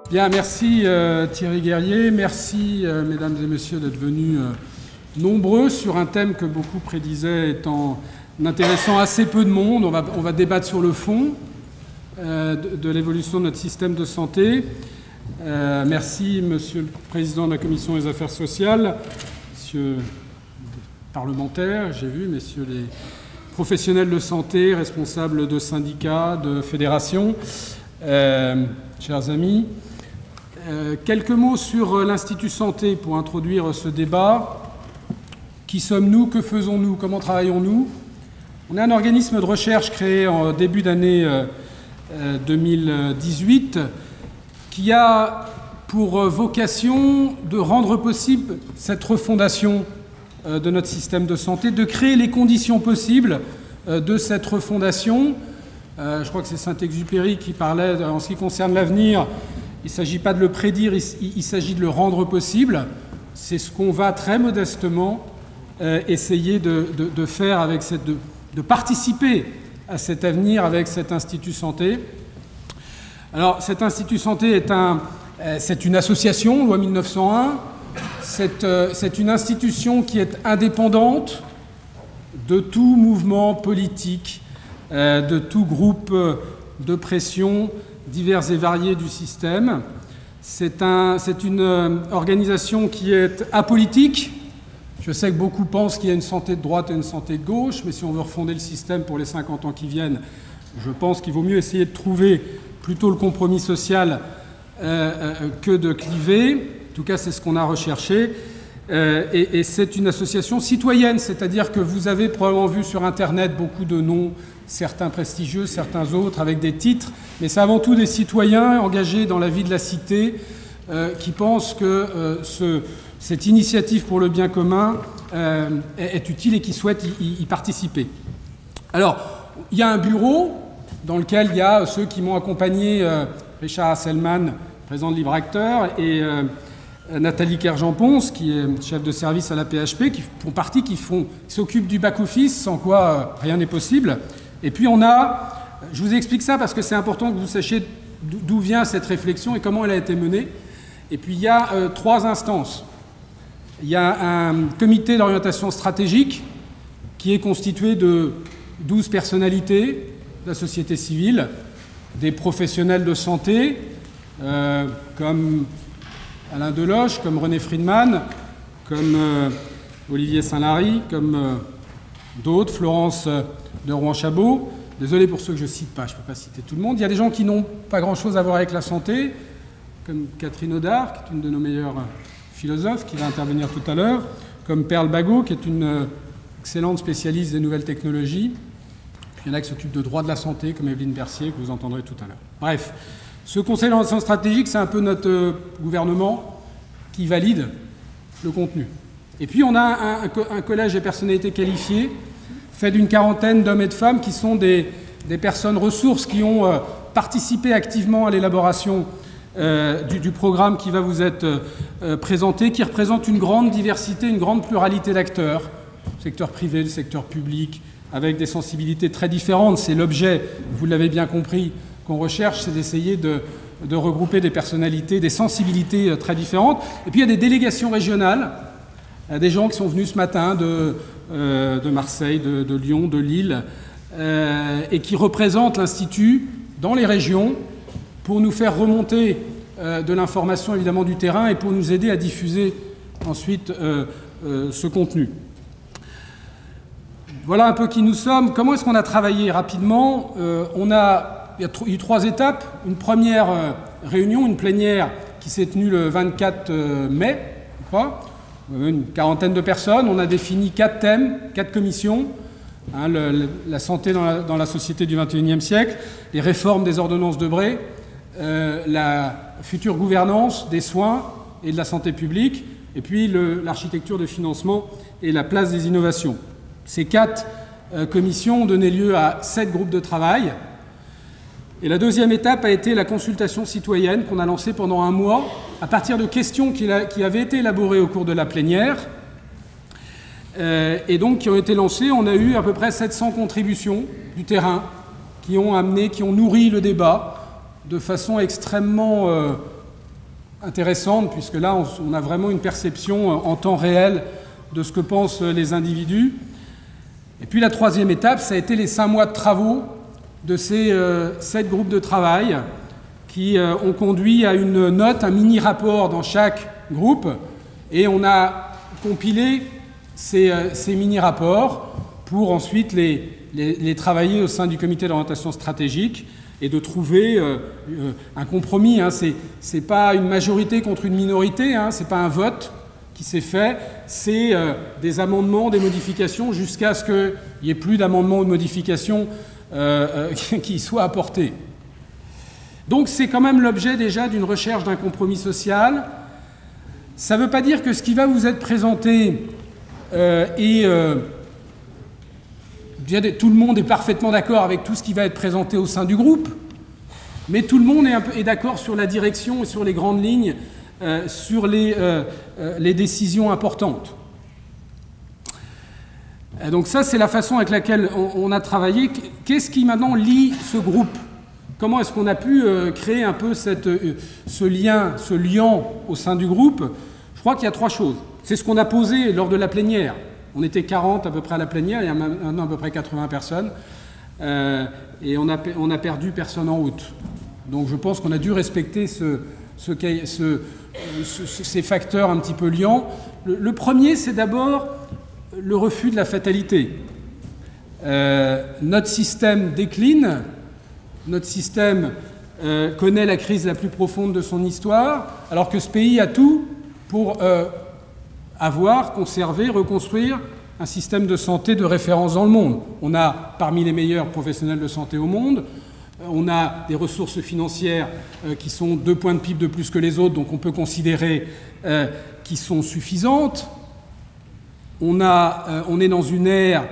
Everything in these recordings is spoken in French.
Bien, merci Thierry Guerrier, merci mesdames et messieurs d'être venus nombreux sur un thème que beaucoup prédisaient étant intéressant assez peu de monde. On va débattre sur le fond de l'évolution de notre système de santé. Merci monsieur le président de la commission des affaires sociales, messieurs les parlementaires, j'ai vu, messieurs les professionnels de santé, responsables de syndicats, de fédérations, chers amis. Quelques mots sur l'Institut Santé pour introduire ce débat. Qui sommes-nous? Que faisons-nous? Comment travaillons-nous? On est un organisme de recherche créé en début d'année 2018 qui a pour vocation de rendre possible cette refondation de notre système de santé, de créer les conditions possibles de cette refondation. Je crois que c'est Saint-Exupéry qui parlait, en ce qui concerne l'avenir, il ne s'agit pas de le prédire, il s'agit de le rendre possible. C'est ce qu'on va très modestement essayer de faire, avec de participer à cet avenir avec cet Institut Santé. Alors, cet Institut Santé c'est une association, loi 1901. C'est une institution qui est indépendante de tout mouvement politique, de tout groupe de pression divers et variés du système. C'est une organisation qui est apolitique. Je sais que beaucoup pensent qu'il y a une santé de droite et une santé de gauche, mais si on veut refonder le système pour les 50 ans qui viennent, je pense qu'il vaut mieux essayer de trouver plutôt le compromis social que de cliver. En tout cas, c'est ce qu'on a recherché. Et c'est une association citoyenne, c'est-à-dire que vous avez probablement vu sur Internet beaucoup de noms, certains prestigieux, certains autres, avec des titres, mais c'est avant tout des citoyens engagés dans la vie de la cité qui pensent que cette initiative pour le bien commun est utile et qui souhaitent y participer. Alors, il y a un bureau dans lequel il y a ceux qui m'ont accompagné, Richard Hasselmann, président de Libre Acteur, et Nathalie Kerjean-Ponce, qui est chef de service à la PHP, qui font partie, qui s'occupent du back-office, sans quoi rien n'est possible. Et puis je vous explique ça parce que c'est important que vous sachiez d'où vient cette réflexion et comment elle a été menée. Et puis il y a 3 instances. Il y a un comité d'orientation stratégique qui est constitué de 12 personnalités de la société civile, des professionnels de santé, comme Alain Deloche, comme René Friedman, comme Olivier Saint-Lary, comme d'autres, Florence de Rouen-Chabot. Désolé pour ceux que je ne cite pas, je ne peux pas citer tout le monde. Il y a des gens qui n'ont pas grand-chose à voir avec la santé, comme Catherine Audard, qui est une de nos meilleures philosophes, qui va intervenir tout à l'heure, comme Perle Bagot, qui est une excellente spécialiste des nouvelles technologies. Puis il y en a qui s'occupent de droit de la santé, comme Evelyne Bercier, que vous entendrez tout à l'heure. Bref, ce conseil d'orientation stratégique, c'est un peu notre gouvernement qui valide le contenu. Et puis on a un collège des personnalités qualifiées, fait d'une quarantaine d'hommes et de femmes qui sont des personnes ressources qui ont participé activement à l'élaboration du programme qui va vous être présenté, qui représente une grande diversité, une grande pluralité d'acteurs, le secteur privé, le secteur public, avec des sensibilités très différentes. C'est l'objet, vous l'avez bien compris, qu'on recherche, c'est d'essayer de regrouper des personnalités, des sensibilités très différentes. Et puis il y a des délégations régionales, des gens qui sont venus ce matin de Marseille, de Lyon, de Lille, et qui représentent l'Institut dans les régions pour nous faire remonter de l'information évidemment du terrain et pour nous aider à diffuser ensuite ce contenu. Voilà un peu qui nous sommes. Comment est-ce qu'on a travaillé rapidement? Il y a eu 3 étapes. Une première réunion, une plénière qui s'est tenue le 24 mai, je crois. Une quarantaine de personnes. On a défini 4 thèmes, 4 commissions. La santé dans la société du XXIe siècle, les réformes des ordonnances Debré, la future gouvernance des soins et de la santé publique, et puis l'architecture de financement et la place des innovations. Ces 4 commissions ont donné lieu à 7 groupes de travail. Et la deuxième étape a été la consultation citoyenne qu'on a lancée pendant un mois à partir de questions qui avaient été élaborées au cours de la plénière et donc qui ont été lancées. On a eu à peu près 700 contributions du terrain qui ont nourri le débat de façon extrêmement intéressante, puisque là, on a vraiment une perception en temps réel de ce que pensent les individus. Et puis la troisième étape, ça a été les 5 mois de travaux de ces 7 groupes de travail qui ont conduit à une note, un mini-rapport dans chaque groupe, et on a compilé ces mini-rapports pour ensuite les travailler au sein du comité d'orientation stratégique et de trouver un compromis. Hein. C'est pas une majorité contre une minorité, hein. C'est pas un vote qui s'est fait, c'est des amendements, des modifications, jusqu'à ce qu'il n'y ait plus d'amendements ou de modifications qui soient apportés. Donc c'est quand même l'objet déjà d'une recherche d'un compromis social. Ça ne veut pas dire que ce qui va vous être présenté tout le monde est parfaitement d'accord avec tout ce qui va être présenté au sein du groupe, mais tout le monde est d'accord sur la direction et sur les grandes lignes, sur les décisions importantes. Donc ça, c'est la façon avec laquelle on a travaillé. Qu'est-ce qui maintenant lie ce groupe? Comment est-ce qu'on a pu créer un peu ce lien au sein du groupe? Je crois qu'il y a 3 choses. C'est ce qu'on a posé lors de la plénière. On était 40 à peu près à la plénière, il y a maintenant à peu près 80 personnes, et on a perdu personne en route. Donc je pense qu'on a dû respecter ces facteurs un petit peu liants. Le premier, c'est d'abord le refus de la fatalité. Notre système décline, notre système connaît la crise la plus profonde de son histoire, alors que ce pays a tout pour conserver, reconstruire un système de santé de référence dans le monde. On a parmi les meilleurs professionnels de santé au monde, on a des ressources financières qui sont 2 points de PIB de plus que les autres, donc on peut considérer qui sont suffisantes. On est dans une ère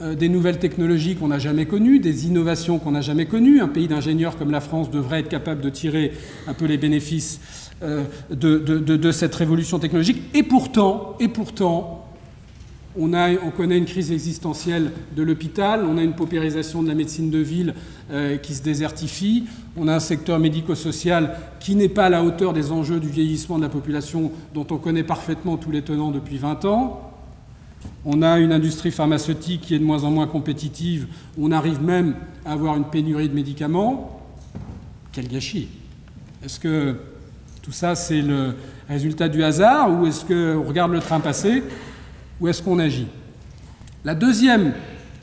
des nouvelles technologies qu'on n'a jamais connues, des innovations qu'on n'a jamais connues. Un pays d'ingénieurs comme la France devrait être capable de tirer un peu les bénéfices de cette révolution technologique. Et pourtant, on connaît une crise existentielle de l'hôpital, on a une paupérisation de la médecine de ville qui se désertifie, on a un secteur médico-social qui n'est pas à la hauteur des enjeux du vieillissement de la population dont on connaît parfaitement tous les tenants depuis 20 ans. On a une industrie pharmaceutique qui est de moins en moins compétitive, on arrive même à avoir une pénurie de médicaments. Quel gâchis! Est-ce que tout ça, c'est le résultat du hasard, ou est-ce qu'on regarde le train passer, ou est-ce qu'on agit? La deuxième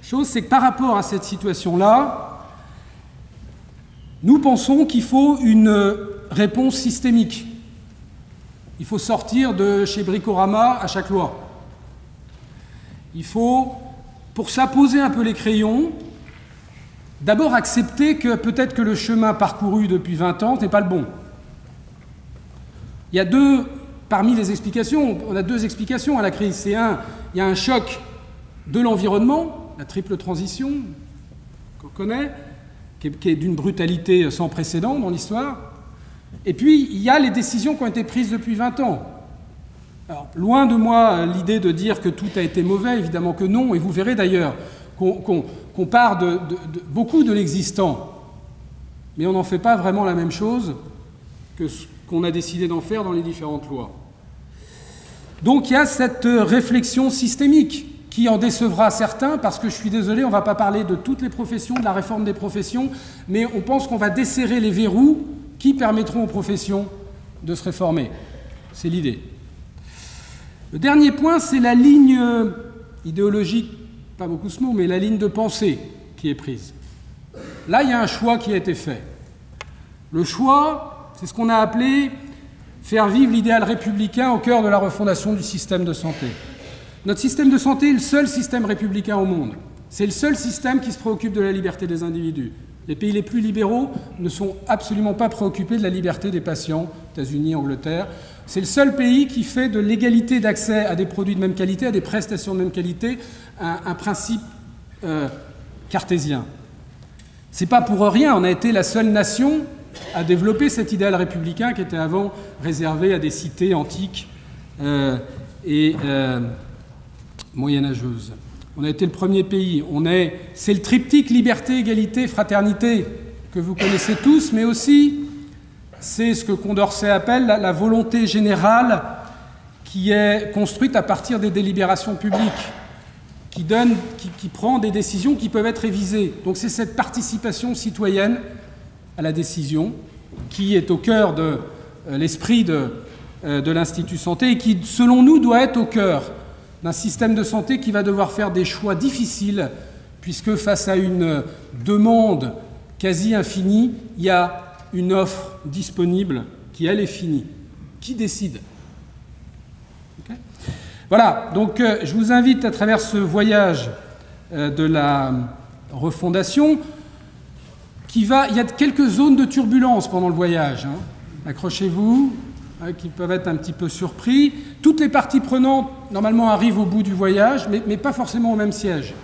chose, c'est que par rapport à cette situation-là, nous pensons qu'il faut une réponse systémique. Il faut sortir de chez Bricorama à chaque loi. Il faut, pour ça, poser un peu les crayons, d'abord accepter que peut-être que le chemin parcouru depuis 20 ans n'est pas le bon. Il y a parmi les explications, on a 2 explications à la crise. Il y a un choc de l'environnement, la triple transition qu'on connaît, qui est d'une brutalité sans précédent dans l'histoire. Et puis, il y a les décisions qui ont été prises depuis 20 ans. Alors, loin de moi l'idée de dire que tout a été mauvais, évidemment que non, et vous verrez d'ailleurs qu'on part beaucoup de l'existant, mais on n'en fait pas vraiment la même chose que ce qu'on a décidé d'en faire dans les différentes lois. Donc il y a cette réflexion systémique qui en décevra certains, parce que je suis désolé, on ne va pas parler de toutes les professions, de la réforme des professions, mais on pense qu'on va desserrer les verrous qui permettront aux professions de se réformer. C'est l'idée. Le dernier point, c'est la ligne idéologique, pas beaucoup ce mot, mais la ligne de pensée qui est prise. Là, il y a un choix qui a été fait. Le choix, c'est ce qu'on a appelé faire vivre l'idéal républicain au cœur de la refondation du système de santé. Notre système de santé est le seul système républicain au monde. C'est le seul système qui se préoccupe de la liberté des individus. Les pays les plus libéraux ne sont absolument pas préoccupés de la liberté des patients, États-Unis, Angleterre. C'est le seul pays qui fait de l'égalité d'accès à des produits de même qualité, à des prestations de même qualité, un principe cartésien. C'est pas pour rien, on a été la seule nation à développer cet idéal républicain qui était avant réservé à des cités antiques et moyenâgeuses. On a été le premier pays. C'est le triptyque liberté, égalité, fraternité que vous connaissez tous, mais aussi c'est ce que Condorcet appelle la volonté générale qui est construite à partir des délibérations publiques, qui prend des décisions qui peuvent être révisées. Donc c'est cette participation citoyenne à la décision qui est au cœur de l'esprit de l'Institut Santé et qui, selon nous, doit être au cœur d'un système de santé qui va devoir faire des choix difficiles, puisque face à une demande quasi infinie, il y a une offre disponible qui, elle, est finie. Qui décide? Okay. Voilà, donc je vous invite à travers ce voyage de la refondation, il y a quelques zones de turbulence pendant le voyage. Hein. Accrochez-vous, qui peuvent être un petit peu surpris. Toutes les parties prenantes, normalement, arrivent au bout du voyage, mais pas forcément au même siège.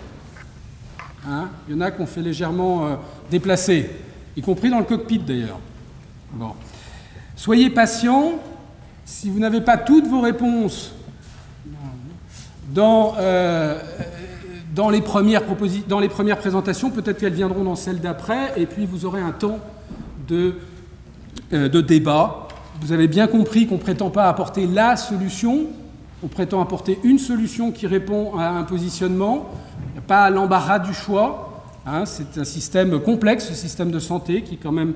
Hein, il y en a qu'on fait légèrement déplacer, y compris dans le cockpit d'ailleurs. Bon. Soyez patients. Si vous n'avez pas toutes vos réponses dans les premières présentations, peut-être qu'elles viendront dans celles d'après, et puis vous aurez un temps de débat. Vous avez bien compris qu'on ne prétend pas apporter la solution, on prétend apporter une solution qui répond à un positionnement, pas à l'embarras du choix. Hein, c'est un système complexe, ce système de santé, qui quand même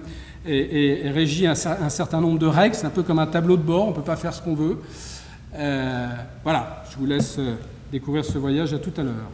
est régi à un certain nombre de règles. C'est un peu comme un tableau de bord, on ne peut pas faire ce qu'on veut. Voilà, je vous laisse découvrir ce voyage. À tout à l'heure.